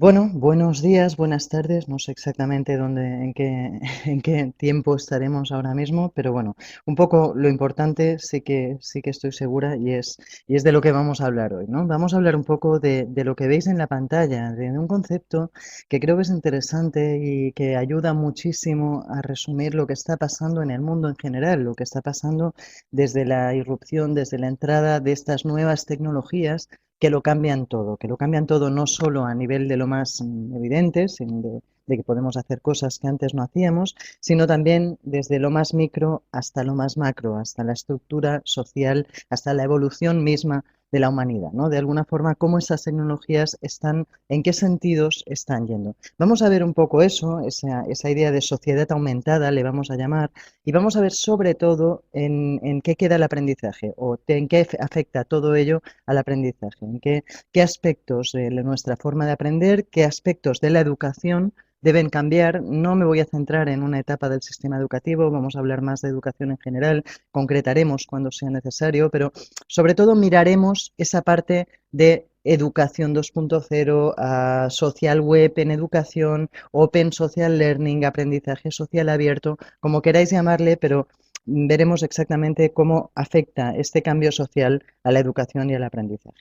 Bueno, buenos días, buenas tardes. No sé exactamente dónde, en qué tiempo estaremos ahora mismo, pero bueno, un poco lo importante sí que estoy segura y es de lo que vamos a hablar hoy, ¿no? Vamos a hablar un poco de lo que veis en la pantalla, de un concepto que creo que es interesante y que ayuda muchísimo a resumir lo que está pasando en el mundo en general, lo que está pasando desde la irrupción, desde la entrada de estas nuevas tecnologías que lo cambian todo no solo a nivel de lo más evidente, sino de que podemos hacer cosas que antes no hacíamos, sino también desde lo más micro hasta lo más macro, hasta la estructura social, hasta la evolución misma de la humanidad, ¿no? De alguna forma, cómo esas tecnologías están, en qué sentidos están yendo. Vamos a ver un poco eso, esa idea de sociedad aumentada, le vamos a llamar, y vamos a ver sobre todo en qué queda el aprendizaje o en qué afecta todo ello al aprendizaje, qué aspectos de nuestra forma de aprender, qué aspectos de la educación deben cambiar. No me voy a centrar en una etapa del sistema educativo, vamos a hablar más de educación en general, concretaremos cuando sea necesario, pero sobre todo miraremos esa parte de educación 2.0, social web en educación, open social learning, aprendizaje social abierto, como queráis llamarle, pero veremos exactamente cómo afecta este cambio social a la educación y al aprendizaje.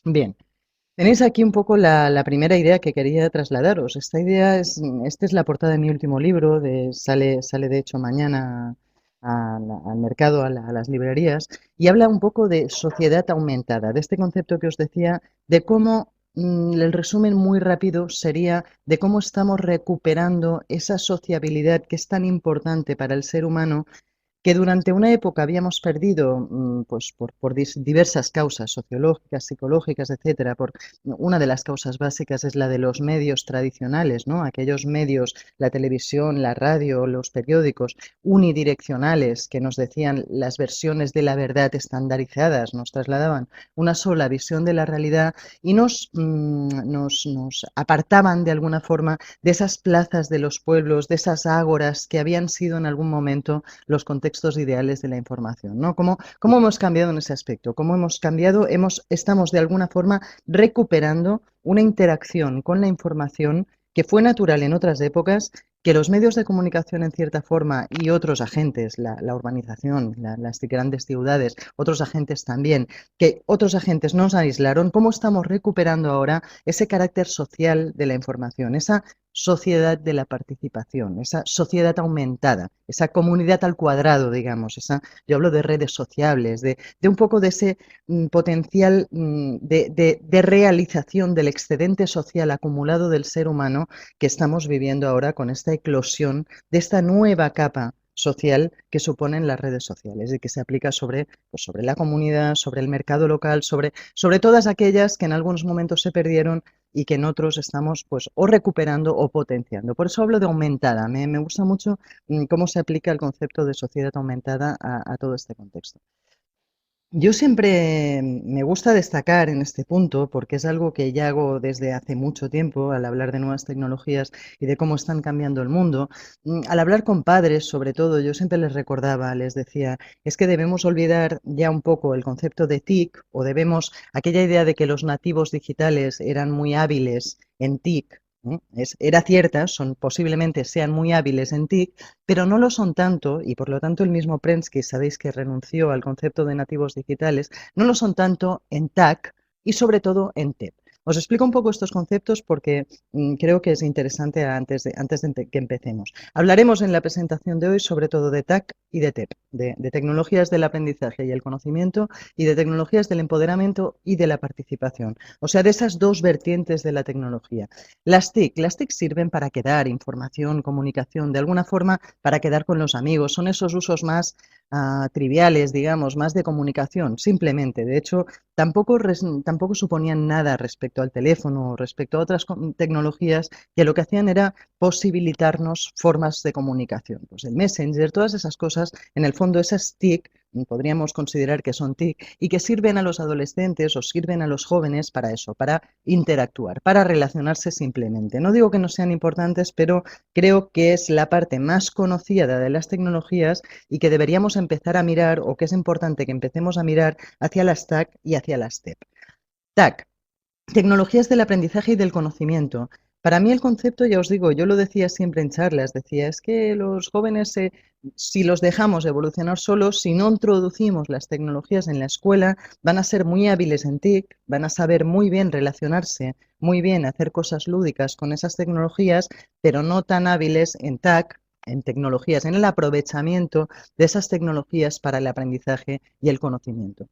Bien, tenéis aquí un poco la primera idea que quería trasladaros. Esta es la portada de mi último libro, sale de hecho mañana al mercado, a las librerías, y habla un poco de sociedad aumentada, de este concepto que os decía, de cómo el resumen muy rápido sería de cómo estamos recuperando esa sociabilidad que es tan importante para el ser humano que durante una época habíamos perdido, pues por diversas causas sociológicas, psicológicas, etcétera. Una de las causas básicas es la de los medios tradicionales, ¿no? Aquellos medios, la televisión, la radio, los periódicos unidireccionales que nos decían las versiones de la verdad estandarizadas, nos trasladaban una sola visión de la realidad y nos apartaban de alguna forma de esas plazas de los pueblos, de esas ágoras que habían sido en algún momento los contextos ideales de la información, ¿no? ¿Cómo hemos cambiado en ese aspecto? ¿Cómo hemos cambiado? Estamos de alguna forma recuperando una interacción con la información que fue natural en otras épocas, que los medios de comunicación en cierta forma y otros agentes, la urbanización, las grandes ciudades, otros agentes también, que otros agentes nos aislaron, ¿cómo estamos recuperando ahora ese carácter social de la información, esa sociedad de la participación, esa sociedad aumentada, esa comunidad al cuadrado, digamos, yo hablo de redes sociables, de un poco de ese potencial de realización del excedente social acumulado del ser humano que estamos viviendo ahora con esta eclosión de esta nueva capa social que suponen las redes sociales y que se aplica sobre la comunidad, sobre el mercado local, sobre todas aquellas que en algunos momentos se perdieron y que en otros estamos pues o recuperando o potenciando. Por eso hablo de aumentada. Me gusta mucho cómo se aplica el concepto de sociedad aumentada a todo este contexto. Yo siempre me gusta destacar en este punto, porque es algo que ya hago desde hace mucho tiempo al hablar de nuevas tecnologías y de cómo están cambiando el mundo. Al hablar con padres, sobre todo, yo siempre les recordaba, les decía, es que debemos olvidar ya un poco el concepto de TIC o debemos aquella idea de que los nativos digitales eran muy hábiles en TIC. Era cierta, posiblemente sean muy hábiles en TIC, pero no lo son tanto, y por lo tanto el mismo Prensky, sabéis que renunció al concepto de nativos digitales, no lo son tanto en TAC y sobre todo en TEP. Os explico un poco estos conceptos porque creo que es interesante antes de que empecemos. Hablaremos en la presentación de hoy sobre todo de TAC y de TEP, de tecnologías del aprendizaje y el conocimiento y de tecnologías del empoderamiento y de la participación. O sea, de esas dos vertientes de la tecnología. Las TIC sirven para quedar información, comunicación, de alguna forma para quedar con los amigos. Son esos usos más triviales, digamos, más de comunicación, simplemente. De hecho, tampoco suponían nada respecto al teléfono o respecto a otras tecnologías que lo que hacían era posibilitarnos formas de comunicación. Pues el Messenger, todas esas cosas, en el fondo esas TIC podríamos considerar que son TIC y que sirven a los adolescentes o sirven a los jóvenes para eso, para interactuar, para relacionarse simplemente. No digo que no sean importantes, pero creo que es la parte más conocida de las tecnologías y que deberíamos empezar a mirar, o que es importante que empecemos a mirar hacia las TAC y hacia las TEP. TAC. Tecnologías del aprendizaje y del conocimiento. Para mí el concepto, ya os digo, yo lo decía siempre en charlas, decía, es que los jóvenes, si los dejamos evolucionar solos, si no introducimos las tecnologías en la escuela, van a ser muy hábiles en TIC, van a saber muy bien relacionarse, muy bien hacer cosas lúdicas con esas tecnologías, pero no tan hábiles en TAC, en tecnologías, en el aprovechamiento de esas tecnologías para el aprendizaje y el conocimiento.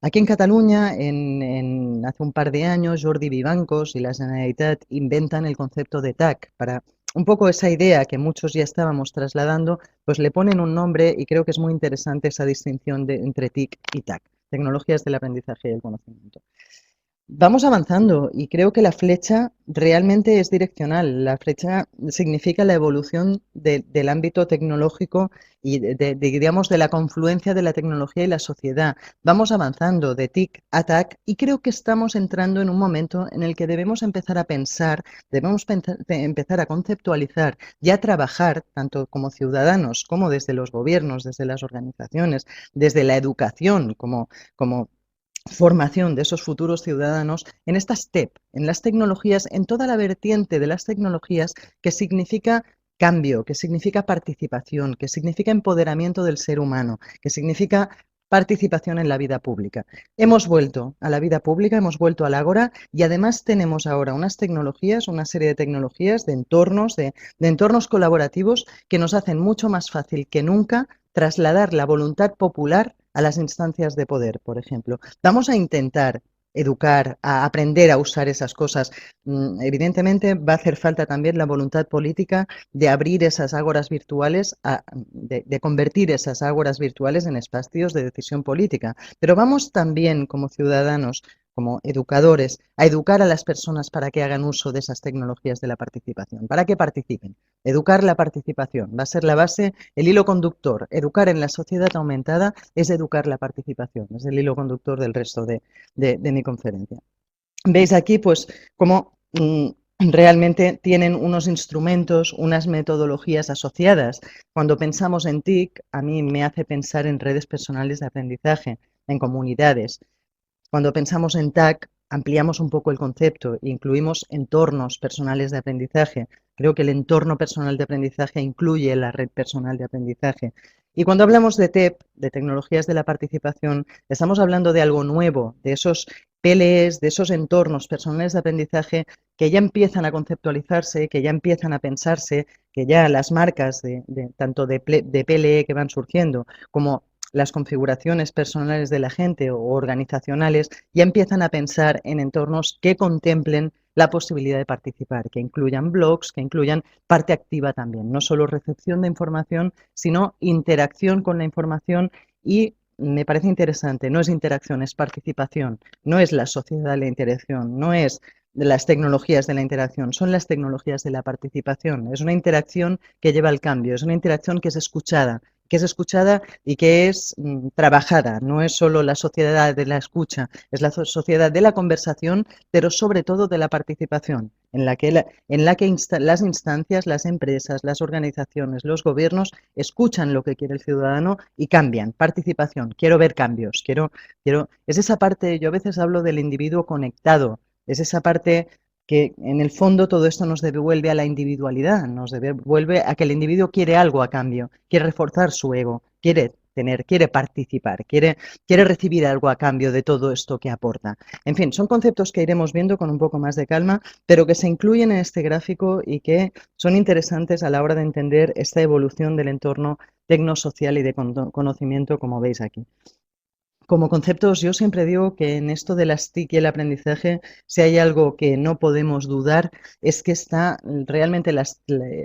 Aquí en Cataluña, hace un par de años, Jordi Vivancos y la Generalitat inventan el concepto de TAC para un poco esa idea que muchos ya estábamos trasladando, pues le ponen un nombre y creo que es muy interesante esa distinción entre TIC y TAC, tecnologías del aprendizaje y el conocimiento. Vamos avanzando y creo que la flecha realmente es direccional. La flecha significa la evolución del ámbito tecnológico y digamos, de la confluencia de la tecnología y la sociedad. Vamos avanzando de TIC a TAC y creo que estamos entrando en un momento en el que debemos empezar a pensar, debemos empezar a conceptualizar y a trabajar, tanto como ciudadanos como desde los gobiernos, desde las organizaciones, desde la educación, como formación de esos futuros ciudadanos en estas TEP, en las tecnologías, en toda la vertiente de las tecnologías que significa cambio, que significa participación, que significa empoderamiento del ser humano, que significa participación en la vida pública. Hemos vuelto a la vida pública, hemos vuelto al ágora y además tenemos ahora unas tecnologías, una serie de tecnologías, de entornos colaborativos que nos hacen mucho más fácil que nunca trasladar la voluntad popular a las instancias de poder, por ejemplo. Vamos a intentar educar, a aprender a usar esas cosas. Evidentemente va a hacer falta también la voluntad política de abrir esas ágoras virtuales, de convertir esas ágoras virtuales en espacios de decisión política. Pero vamos también como ciudadanos, como educadores, a educar a las personas para que hagan uso de esas tecnologías de la participación, para que participen. Educar la participación va a ser la base, el hilo conductor. Educar en la sociedad aumentada es educar la participación, es el hilo conductor del resto de mi conferencia. Veis aquí, pues, cómo realmente tienen unos instrumentos, unas metodologías asociadas. Cuando pensamos en TIC, a mí me hace pensar en redes personales de aprendizaje, en comunidades. Cuando pensamos en TAC, ampliamos un poco el concepto, incluimos entornos personales de aprendizaje. Creo que el entorno personal de aprendizaje incluye la red personal de aprendizaje. Y cuando hablamos de TEP, de tecnologías de la participación, estamos hablando de algo nuevo, de esos PLEs, de esos entornos personales de aprendizaje que ya empiezan a conceptualizarse, que ya empiezan a pensarse, que ya las marcas tanto de PLE que van surgiendo como las configuraciones personales de la gente o organizacionales ya empiezan a pensar en entornos que contemplen la posibilidad de participar, que incluyan blogs, que incluyan parte activa también, no solo recepción de información, sino interacción con la información y me parece interesante, no es interacción, es participación, no es la sociedad de la interacción, no es de las tecnologías de la interacción, son las tecnologías de la participación. Es una interacción que lleva al cambio, es una interacción que es escuchada y que es trabajada. No es solo la sociedad de la escucha, es la sociedad de la conversación, pero sobre todo de la participación, en la que las instancias, las empresas, las organizaciones, los gobiernos escuchan lo que quiere el ciudadano y cambian. Participación, quiero ver cambios, es esa parte, yo a veces hablo del individuo conectado, es esa parte que en el fondo todo esto nos devuelve a la individualidad, nos devuelve a que el individuo quiere algo a cambio, quiere reforzar su ego, quiere participar, quiere recibir algo a cambio de todo esto que aporta. En fin, son conceptos que iremos viendo con un poco más de calma, pero que se incluyen en este gráfico y que son interesantes a la hora de entender esta evolución del entorno tecnosocial y de conocimiento, como veis aquí. Como conceptos, yo siempre digo que en esto de las TIC y el aprendizaje, si hay algo que no podemos dudar, es que está realmente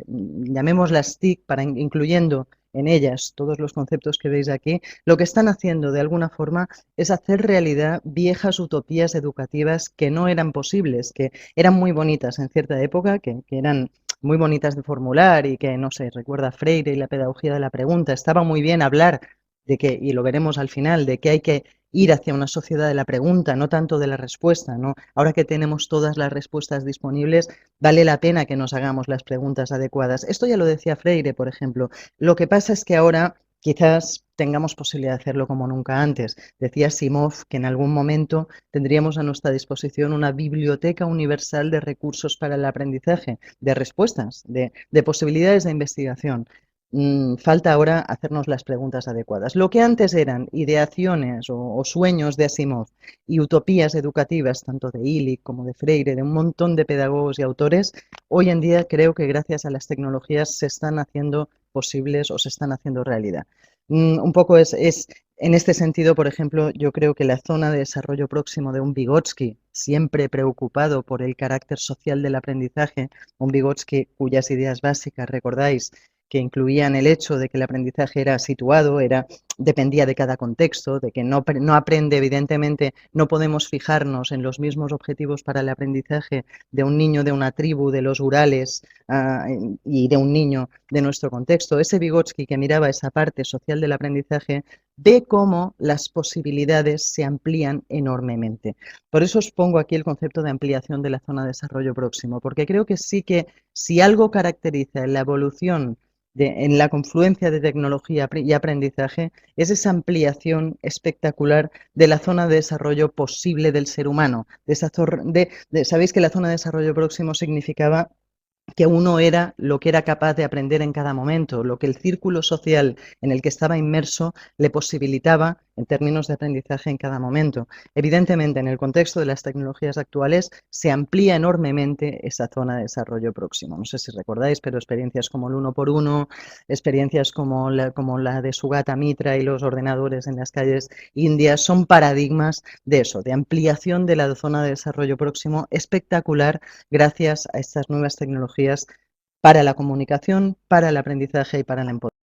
llamemos las TIC, incluyendo en ellas todos los conceptos que veis aquí, lo que están haciendo de alguna forma es hacer realidad viejas utopías educativas que no eran posibles, que eran muy bonitas en cierta época, que eran muy bonitas de formular y que, no sé, recuerda Freire y la pedagogía de la pregunta, estaba muy bien hablar de que, y lo veremos al final, de que hay que ir hacia una sociedad de la pregunta, no tanto de la respuesta, ¿no? Ahora que tenemos todas las respuestas disponibles, vale la pena que nos hagamos las preguntas adecuadas. Esto ya lo decía Freire, por ejemplo. Lo que pasa es que ahora quizás tengamos posibilidad de hacerlo como nunca antes. Decía Asimov que en algún momento tendríamos a nuestra disposición una biblioteca universal de recursos para el aprendizaje, de respuestas, de posibilidades de investigación. Falta ahora hacernos las preguntas adecuadas. Lo que antes eran ideaciones o sueños de Asimov y utopías educativas, tanto de Illich como de Freire, de un montón de pedagogos y autores, hoy en día creo que gracias a las tecnologías se están haciendo posibles o se están haciendo realidad. Un poco en este sentido, por ejemplo, yo creo que la zona de desarrollo próximo de un Vygotsky, siempre preocupado por el carácter social del aprendizaje, un Vygotsky cuyas ideas básicas, recordáis, que incluían el hecho de que el aprendizaje era situado, dependía de cada contexto, de que no aprende, evidentemente, no podemos fijarnos en los mismos objetivos para el aprendizaje de un niño de una tribu de los Urales y de un niño de nuestro contexto. Ese Vygotsky que miraba esa parte social del aprendizaje ve cómo las posibilidades se amplían enormemente. Por eso os pongo aquí el concepto de ampliación de la zona de desarrollo próximo, porque creo que sí que si algo caracteriza la evolución en la confluencia de tecnología y aprendizaje es esa ampliación espectacular de la zona de desarrollo posible del ser humano. Sabéis que la zona de desarrollo próximo significaba que uno era lo que era capaz de aprender en cada momento, lo que el círculo social en el que estaba inmerso le posibilitaba en términos de aprendizaje en cada momento. Evidentemente, en el contexto de las tecnologías actuales se amplía enormemente esa zona de desarrollo próximo. No sé si recordáis, pero experiencias como el 1x1, experiencias como la de Sugata Mitra y los ordenadores en las calles indias son paradigmas de eso, de ampliación de la zona de desarrollo próximo espectacular gracias a estas nuevas tecnologías para la comunicación, para el aprendizaje y para el empoderamiento.